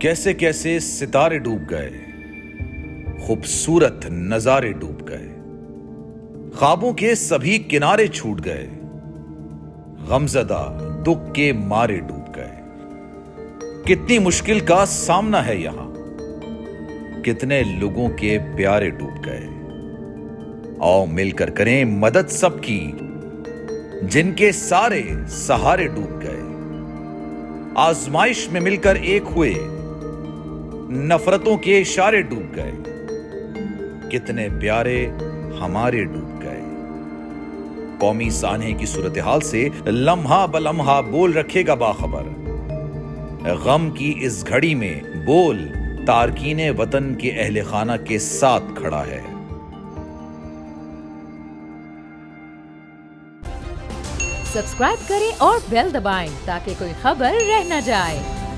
कैसे कैसे सितारे डूब गए, खूबसूरत नजारे डूब गए, ख्वाबों के सभी किनारे छूट गए, गमजदा दुख के मारे डूब गए। कितनी मुश्किल का सामना है यहां, कितने लोगों के प्यारे डूब गए। आओ मिलकर करें मदद सबकी, जिनके सारे सहारे डूब गए। आजमाइश में मिलकर एक हुए, नफरतों के इशारे डूब गए, कितने प्यारे हमारे डूब गए। कौमी सानहे की सूरत हाल से लम्हा बलम्हा बोल रखेगा बाखबर। गम की इस घड़ी में बोल तारकीने वतन के अहले खाना के साथ खड़ा है। सब्सक्राइब करें और बेल दबाएं ताकि कोई खबर रह न जाए।